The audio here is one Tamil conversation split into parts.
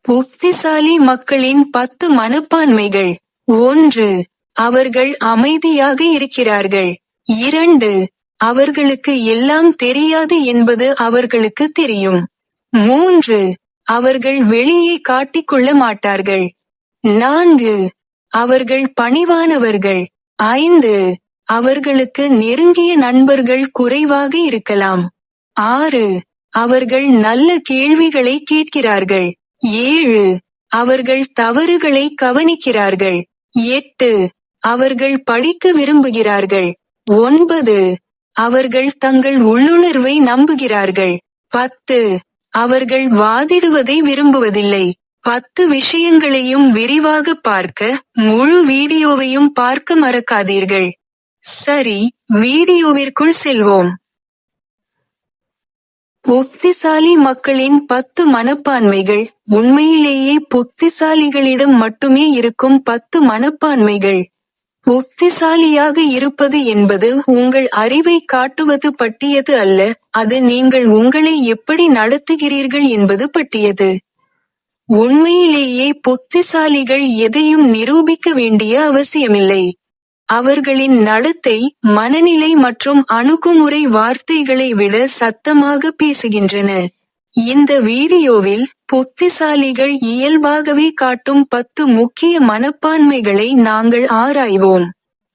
புத்திசாலி மக்களின் 10 மனப்பான்மைகள். 1. அவர்கள் அமைதியாக இருக்கிறார்கள். 2. அவர்களுக்கு எல்லாம் தெரியாது என்பது அவர்களுக்கு தெரியும். 3. அவர்கள் வெளியே காட்டிக்கொள்ள மாட்டார்கள். 4. அவர்கள் பணிவானவர்கள். 5. அவர்களுக்கு நெருங்கிய நண்பர்கள் குறைவாக இருக்கலாம். 6. அவர்கள் நல்ல கேள்விகளை கேட்கிறார்கள். 7. அவர்கள் தவறுகளை கவனிக்கிறார்கள். 8. அவர்கள் படிக்க விரும்புகிறார்கள். 9. அவர்கள் தங்கள் உள்ளுணர்வை நம்புகிறார்கள். 10. அவர்கள் வாதிடுவதை விரும்புவதில்லை. 10 விஷயங்களையும் விரிவாக பார்க்க முழு வீடியோவையும் பார்க்க மறக்காதீர்கள். சரி, வீடியோவிற்குள் செல்வோம். புத்திசாலி மக்களின் 10 மனப்பான்மைகள். உண்மையிலேயே புத்திசாலிகளிடம் மட்டுமே இருக்கும் 10 மனப்பான்மைகள். புத்திசாலியாக இருப்பது என்பது உங்கள் அறிவை காட்டுவது பற்றியது அல்ல, அது நீங்கள் உங்களை எப்படி நடத்துகிறீர்கள் என்பது பற்றியது. உண்மையிலேயே புத்திசாலிகள் எதையும் நிரூபிக்க வேண்டிய அவசியமில்லை. அவர்களின் நடத்தை, மனநிலை மற்றும் அணுகுமுறை வார்த்தைகளை விட சத்தமாக பேசுகின்றன. இந்த வீடியோவில் புத்திசாலிகள் இயல்பாகவே காட்டும் 10 முக்கிய மனப்பான்மைகளை நாங்கள் ஆராய்வோம்.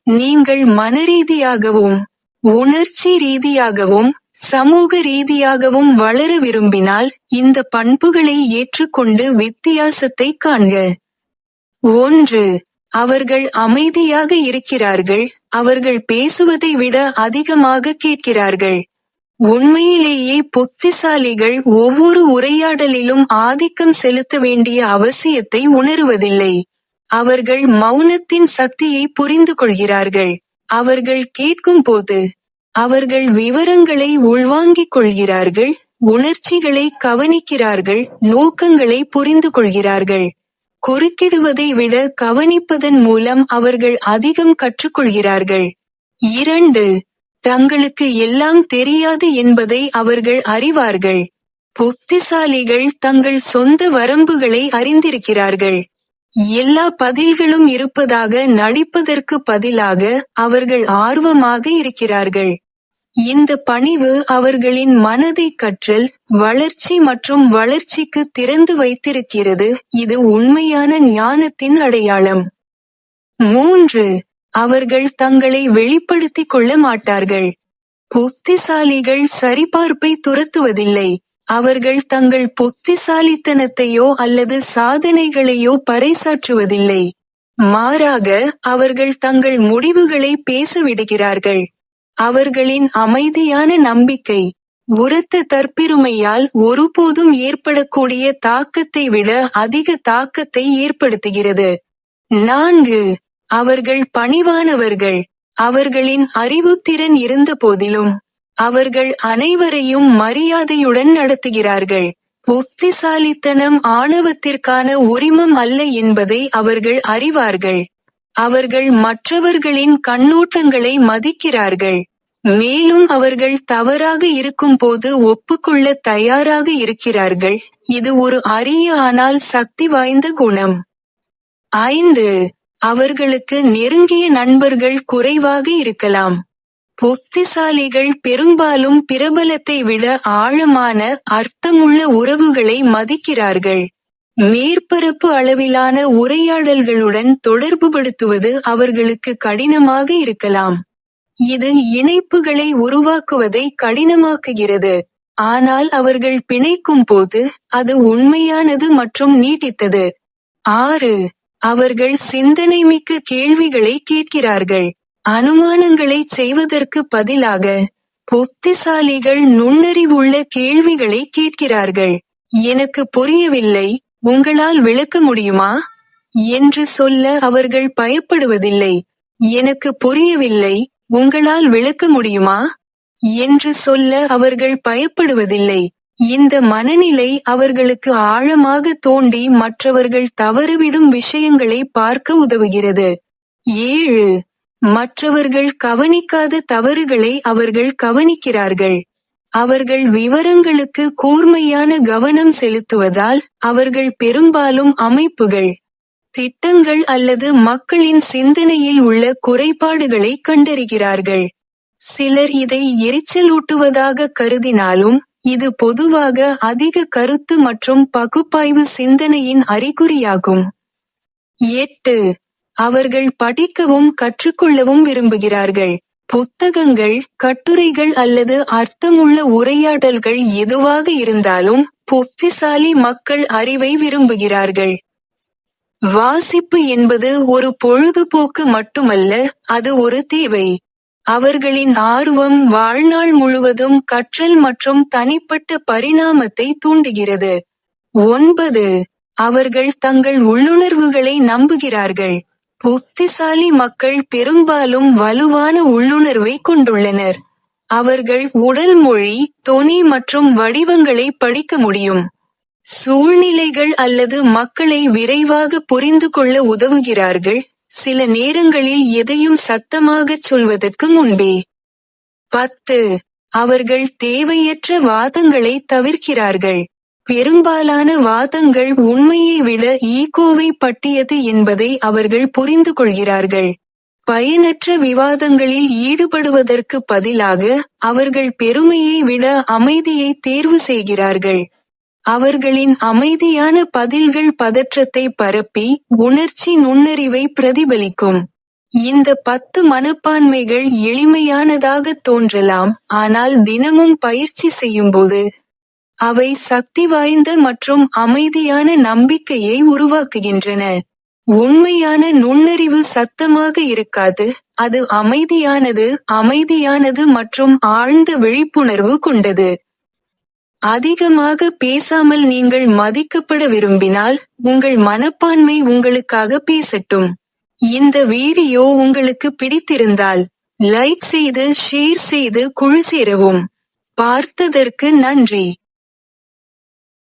நீங்கள் மனரீதியாகவும் உணர்ச்சி ரீதியாகவும் சமூக ரீதியாகவும் வளர விரும்பினால் இந்த பண்புகளை ஏற்றுக்கொண்டு வித்தியாசத்தை காண்க. 1. அவர்கள் அமைதியாக இருக்கிறார்கள். அவர்கள் பேசுவதை விட அதிகமாக கேட்கிறார்கள். உண்மையிலேயே புத்திசாலிகள் ஒவ்வொரு உரையாடலிலும் ஆதிக்கம் செலுத்த வேண்டிய அவசியத்தை உணருவதில்லை. அவர்கள் மௌனத்தின் சக்தியை புரிந்து கொள்கிறார்கள். அவர்கள் கேட்கும் போது அவர்கள் விவரங்களை உள்வாங்கிக் கொள்கிறார்கள், உணர்ச்சிகளை கவனிக்கிறார்கள், நோக்கங்களை புரிந்து கொள்கிறார்கள். குறுக்கிடுவதை விட கவனிப்பதன் மூலம் அவர்கள் அதிகம் கற்றுக்கொள்கிறார்கள். 2. தங்களுக்கு எல்லாம் தெரியாது என்பதை அவர்கள் அறிவார்கள். புத்திசாலிகள் தங்கள் சொந்த வரம்புகளை அறிந்திருக்கிறார்கள். எல்லா பதில்களும் இருப்பதாக நடிப்பதற்கு பதிலாக அவர்கள் ஆர்வமாக இருக்கிறார்கள். இந்த பணிவு அவர்களின் மனதை கற்றல், வளர்ச்சி மற்றும் வளர்ச்சிக்கு திறந்து வைத்திருக்கிறது. இது உண்மையான ஞானத்தின் அடையாளம். 3. அவர்கள் தங்களை வெளிப்படுத்திக் கொள்ள மாட்டார்கள். புத்திசாலிகள் சரிபார்ப்பை துரத்துவதில்லை. அவர்கள் தங்கள் புத்திசாலித்தனத்தையோ அல்லது சாதனைகளையோ பறைசாற்றுவதில்லை. மாறாக அவர்கள் தங்கள் முடிவுகளை பேச விடுகிறார்கள். அவர்களின் அமைதியான நம்பிக்கை, உரத்த தற்பெருமையால் ஒருபோதும் ஏற்படக்கூடிய தாக்கத்தை விட அதிக தாக்கத்தை ஏற்படுத்துகிறது. 4. அவர்கள் பணிவானவர்கள். அவர்களின் அறிவுத்திறன் இருந்த போதிலும் அவர்கள் அனைவரையும் மரியாதையுடன் நடத்துகிறார்கள். புத்திசாலித்தனம் ஆணவத்திற்கான உரிமம் அல்ல என்பதை அவர்கள் அறிவார்கள். அவர்கள் மற்றவர்களின் கண்ணோட்டங்களை மதிக்கிறார்கள். மேலும் அவர்கள் தவறாக இருக்கும்போது ஒப்புக்கொள்ள தயாராக இருக்கிறார்கள். இது ஒரு அரிய ஆனால் சக்தி வாய்ந்த குணம். 5. அவர்களுக்கு நெருங்கிய நண்பர்கள் குறைவாக இருக்கலாம். புத்திசாலிகள் பெரும்பாலும் பிரபலத்தை விட ஆழமான, அர்த்தமுள்ள உறவுகளை மதிக்கிறார்கள். மேற்பரப்பு அளவிலான உரையாடல்களுடன் தொடர்புபடுத்துவது அவர்களுக்கு கடினமாக இருக்கலாம். இது இணைப்புகளை உருவாக்குவதை கடினமாக்குகிறது. ஆனால் அவர்கள் பிணைக்கும் போது அது உண்மையானது மற்றும் நீட்டித்தது. 6. அவர்கள் சிந்தனைமிக்க கேள்விகளை கேட்கிறார்கள். அனுமானங்களை செய்வதற்கு பதிலாக புத்திசாலிகள் நுண்ணறிவுள்ள கேள்விகளை கேட்கிறார்கள். எனக்கு புரியவில்லை, உங்களால் விளக்க முடியுமா என்று சொல்ல அவர்கள் பயப்படுவதில்லை. எனக்கு புரியவில்லை, உங்களால் விளக்க முடியுமா என்று சொல்ல அவர்கள் பயப்படுவதில்லை. இந்த மனநிலை அவர்களுக்கு ஆழமாக தோண்டி மற்றவர்கள் தவறவிடும் விஷயங்களை பார்க்க உதவுகிறது. 7. மற்றவர்கள் கவனிக்காத தவறுகளை அவர்கள் கவனிக்கிறார்கள். அவர்கள் விவரங்களுக்கு கூர்மையான கவனம் செலுத்துவதால் அவர்கள் பெரும்பாலும் அமைப்புகள், திட்டங்கள் அல்லது மக்களின் சிந்தனையில் உள்ள குறைபாடுகளை கண்டறிகிறார்கள். சிலர் இதை எரிச்சலூட்டுவதாக கருதினாலும் இது பொதுவாக அதிக கருத்து மற்றும் பகுப்பாய்வு சிந்தனையின் அறிகுறியாகும். 8. அவர்கள் படிக்கவும் கற்றுக்கொள்ளவும் விரும்புகிறார்கள். புத்தகங்கள், கட்டுரைகள் அல்லது அர்த்தமுள்ள உரையாடல்கள் எதுவாக இருந்தாலும் புத்திசாலி மக்கள் அறிவை விரும்புகிறார்கள். வாசிப்பு என்பது ஒரு பொழுதுபோக்கு மட்டுமல்ல, அது ஒரு தேவை. அவர்களின் ஆர்வம் வாழ்நாள் முழுவதும் கற்றல் மற்றும் தனிப்பட்ட பரிணாமத்தை தூண்டுகிறது. 9. அவர்கள் தங்கள் உள்ளுணர்வுகளை நம்புகிறார்கள். புத்திசாலி மக்கள் பெரும்பாலும் வலுவான உள்ளுணர்வை கொண்டுள்ளனர். அவர்கள் உடல் மொழி, தொனி மற்றும் வடிவங்களை படிக்க முடியும். சூழ்நிலைகள் அல்லது மக்களை விரைவாக புரிந்து கொள்ள உதவுகிறார்கள், சில நேரங்களில் எதையும் சத்தமாகச் சொல்வதற்கு முன்பே. 10. அவர்கள் தேவையற்ற வாதங்களை தவிர்க்கிறார்கள். பெரும்பாலான வாதங்கள் உண்மையை விட ஈகோவை பற்றியது என்பதை அவர்கள் புரிந்து கொள்கிறார்கள். பயனற்ற விவாதங்களில் ஈடுபடுவதற்கு பதிலாக அவர்கள் பெருமையை விட அமைதியை தேர்வு செய்கிறார்கள். அவர்களின் அமைதியான பதில்கள் பதற்றத்தை பரப்பி உணர்ச்சி நுண்ணறிவை பிரதிபலிக்கும். இந்த 10 மனப்பான்மைகள் எளிமையானதாக தோன்றலாம், ஆனால் தினமும் பயிற்சி செய்யும்போது அவை சக்தி வாய்ந்த மற்றும் அமைதியான நம்பிக்கையை உருவாக்குகின்றன. உண்மையான நுண்ணறிவு சத்தமாக இருக்காது, அது அமைதியானது மற்றும் ஆழ்ந்த விழிப்புணர்வு கொண்டது. அதிகமாக பேசாமல் நீங்கள் மதிக்கப்பட விரும்பினால் உங்கள் மனப்பான்மை உங்களுக்காக பேசட்டும். இந்த வீடியோ உங்களுக்கு பிடித்திருந்தால் லைக் செய்து ஷேர் செய்து குழு சேரவும். பார்த்ததற்கு நன்றி.